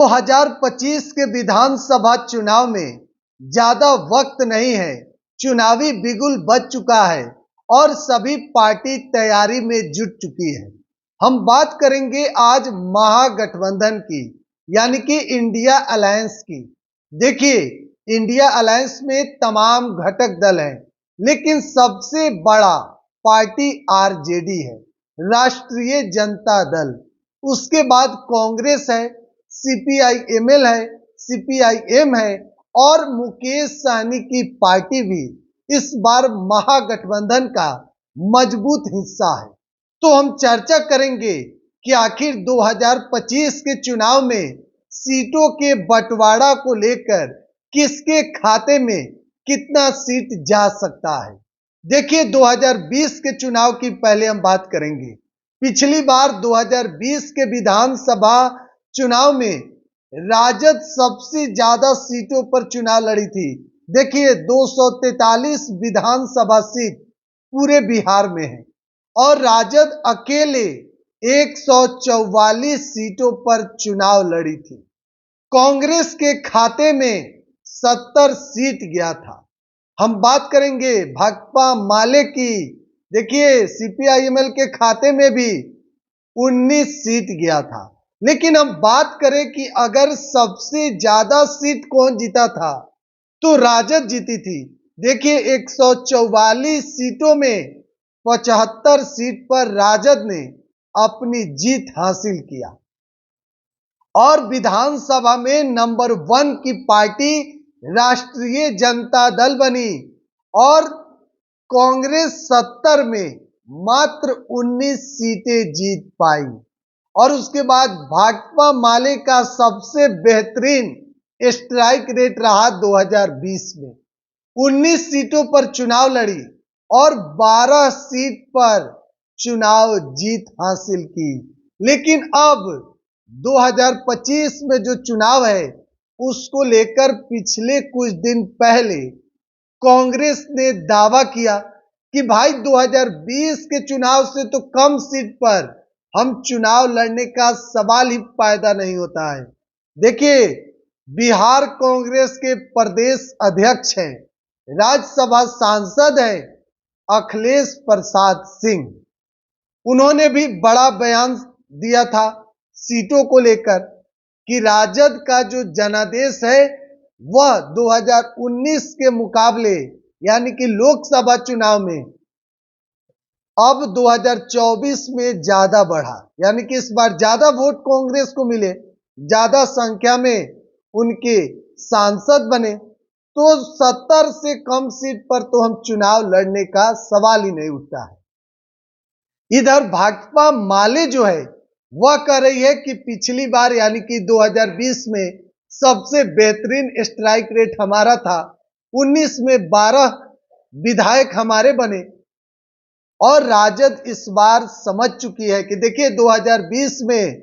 2025 के विधानसभा चुनाव में ज्यादा वक्त नहीं है। चुनावी बिगुल बज चुका है और सभी पार्टी तैयारी में जुट चुकी है। हम बात करेंगे आज महागठबंधन की, यानी कि इंडिया अलायंस की। देखिए, इंडिया अलायंस में तमाम घटक दल हैं, लेकिन सबसे बड़ा पार्टी आरजेडी है, राष्ट्रीय जनता दल। उसके बाद कांग्रेस है, सीपीआईएमएल है, सीपीआईएम है और मुकेश सहनी की पार्टी भी इस बार महागठबंधन का मजबूत हिस्सा है। तो हम चर्चा करेंगे कि आखिर 2025 के चुनाव में सीटों के बंटवारा को लेकर किसके खाते में कितना सीट जा सकता है। देखिए, 2020 के चुनाव की पहले हम बात करेंगे। पिछली बार 2020 के विधानसभा चुनाव में राजद सबसे ज्यादा सीटों पर चुनाव लड़ी थी। देखिए, 243 विधानसभा सीट पूरे बिहार में है और राजद अकेले 144 सीटों पर चुनाव लड़ी थी। कांग्रेस के खाते में 70 सीट गया था। हम बात करेंगे भाकपा माले की। देखिए, सीपीआईएमएल के खाते में भी 19 सीट गया था। लेकिन हम बात करें कि अगर सबसे ज्यादा सीट कौन जीता था, तो राजद जीती थी। देखिए, 144 सीटों में 75 सीट पर राजद ने अपनी जीत हासिल किया और विधानसभा में नंबर 1 की पार्टी राष्ट्रीय जनता दल बनी और कांग्रेस 70 में मात्र 19 सीटें जीत पाई। और उसके बाद भाकपा माले का सबसे बेहतरीन स्ट्राइक रेट रहा 2020 में। 19 सीटों पर चुनाव लड़ी और 12 सीट पर चुनाव जीत हासिल की। लेकिन अब 2025 में जो चुनाव है, उसको लेकर पिछले कुछ दिन पहले कांग्रेस ने दावा किया कि भाई 2020 के चुनाव से तो कम सीट पर हम चुनाव लड़ने का सवाल ही पैदा नहीं होता है। देखिए, बिहार कांग्रेस के प्रदेश अध्यक्ष हैं, राज्यसभा सांसद हैं अखिलेश प्रसाद सिंह। उन्होंने भी बड़ा बयान दिया था सीटों को लेकर कि राजद का जो जनादेश है वह 2019 के मुकाबले, यानी कि लोकसभा चुनाव में अब 2024 में ज्यादा बढ़ा, यानी कि इस बार ज्यादा वोट कांग्रेस को मिले, ज्यादा संख्या में उनके सांसद बने, तो 70 से कम सीट पर तो हम चुनाव लड़ने का सवाल ही नहीं उठता है। इधर भाकपा माले जो है वह कह रही है कि पिछली बार, यानी कि 2020 में सबसे बेहतरीन स्ट्राइक रेट हमारा था, 19 में 12 विधायक हमारे बने। और राजद इस बार समझ चुकी है कि देखिए, 2020 में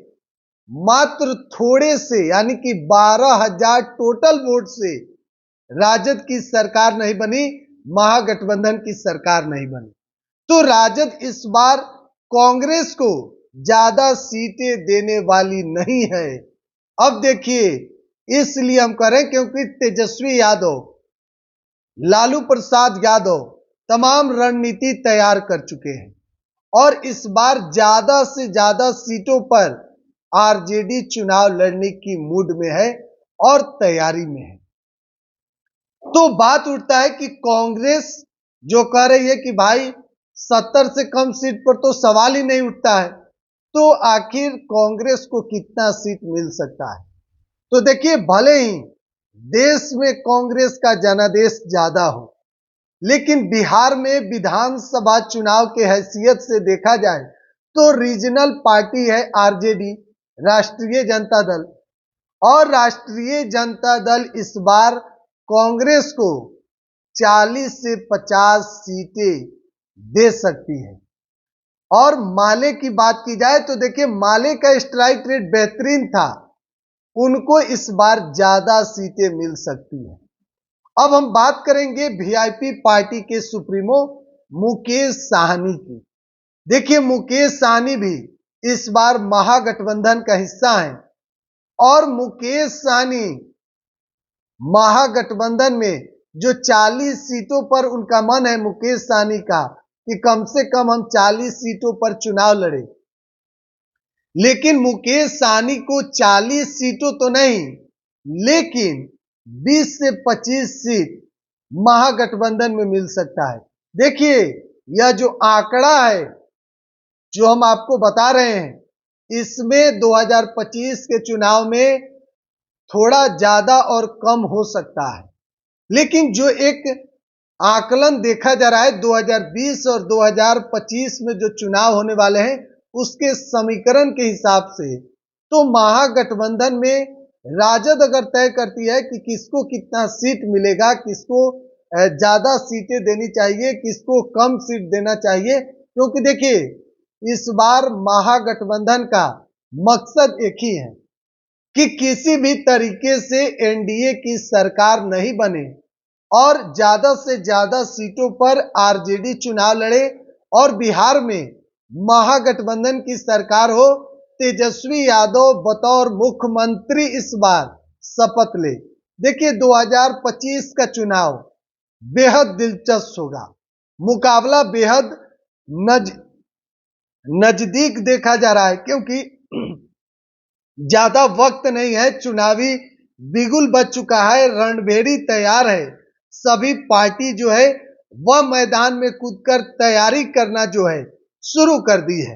मात्र थोड़े से, यानी कि 12,000 टोटल वोट से राजद की सरकार नहीं बनी, महागठबंधन की सरकार नहीं बनी। तो राजद इस बार कांग्रेस को ज्यादा सीटें देने वाली नहीं है। अब देखिए, इसलिए हम करें क्योंकि तेजस्वी यादव, लालू प्रसाद यादव तमाम रणनीति तैयार कर चुके हैं और इस बार ज्यादा से ज्यादा सीटों पर आरजेडी चुनाव लड़ने की मूड में है और तैयारी में है। तो बात उठता है कि कांग्रेस जो कह रही है कि भाई 70 से कम सीट पर तो सवाल ही नहीं उठता है, तो आखिर कांग्रेस को कितना सीट मिल सकता है। तो देखिए, भले ही देश में कांग्रेस का जनादेश ज्यादा हो, लेकिन बिहार में विधानसभा चुनाव के हैसियत से देखा जाए तो रीजनल पार्टी है आरजेडी, राष्ट्रीय जनता दल। और राष्ट्रीय जनता दल इस बार कांग्रेस को 40 से 50 सीटें दे सकती है। और माले की बात की जाए तो देखिए, माले का स्ट्राइक रेट बेहतरीन था, उनको इस बार ज्यादा सीटें मिल सकती है। अब हम बात करेंगे वीआईपी पार्टी के सुप्रीमो मुकेश सहनी की। देखिए, मुकेश सहनी भी इस बार महागठबंधन का हिस्सा हैं और मुकेश सहनी महागठबंधन में जो 40 सीटों पर उनका मन है, मुकेश सहनी का, कि कम से कम हम 40 सीटों पर चुनाव लड़े। लेकिन मुकेश सहनी को 40 सीटों तो नहीं, लेकिन 20 से 25 सीट महागठबंधन में मिल सकता है। देखिए, यह जो आंकड़ा है जो हम आपको बता रहे हैं, इसमें 2025 के चुनाव में थोड़ा ज्यादा और कम हो सकता है। लेकिन जो एक आकलन देखा जा रहा है 2020 और 2025 में जो चुनाव होने वाले हैं, उसके समीकरण के हिसाब से तो महागठबंधन में राजद अगर तय करती है कि किसको कितना सीट मिलेगा, किसको ज्यादा सीटें देनी चाहिए, किसको कम सीट देना चाहिए, क्योंकि देखिए इस बार महागठबंधन का मकसद एक ही है कि किसी भी तरीके से एनडीए की सरकार नहीं बने और ज्यादा से ज्यादा सीटों पर आरजेडी चुनाव लड़े और बिहार में महागठबंधन की सरकार हो, तेजस्वी यादव बतौर मुख्यमंत्री इस बार शपथ ले। देखिए 2025 का चुनाव बेहद दिलचस्प होगा, मुकाबला बेहद नजदीक देखा जा रहा है, क्योंकि ज्यादा वक्त नहीं है, चुनावी बिगुल बज चुका है, रणभेरी तैयार है, सभी पार्टी जो है वह मैदान में कूदकर तैयारी करना जो है शुरू कर दी है।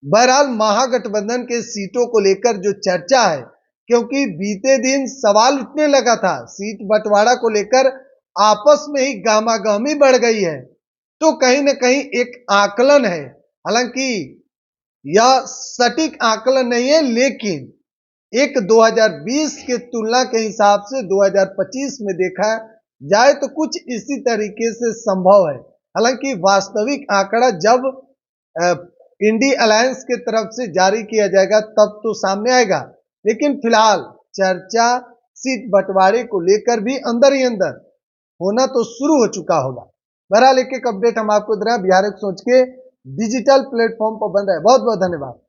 बहरहाल महागठबंधन के सीटों को लेकर जो चर्चा है, क्योंकि बीते दिन सवाल उठने लगा था, सीट बंटवारा को लेकर आपस में ही गहमागहमी बढ़ गई है, तो कहीं न कहीं एक आकलन है, हालांकि यह सटीक आकलन नहीं है, लेकिन एक 2020 के तुलना के हिसाब से 2025 में देखा जाए तो कुछ इसी तरीके से संभव है। हालांकि वास्तविक आंकड़ा जब इंडी अलायंस के तरफ से जारी किया जाएगा तब तो सामने आएगा, लेकिन फिलहाल चर्चा सीट बंटवारे को लेकर भी अंदर ही अंदर होना तो शुरू हो चुका होगा। बहरहाल एक एक अपडेट हम आपको दे रहे हैं। बिहार एक सोच के डिजिटल प्लेटफॉर्म पर बन रहा है। बहुत बहुत धन्यवाद।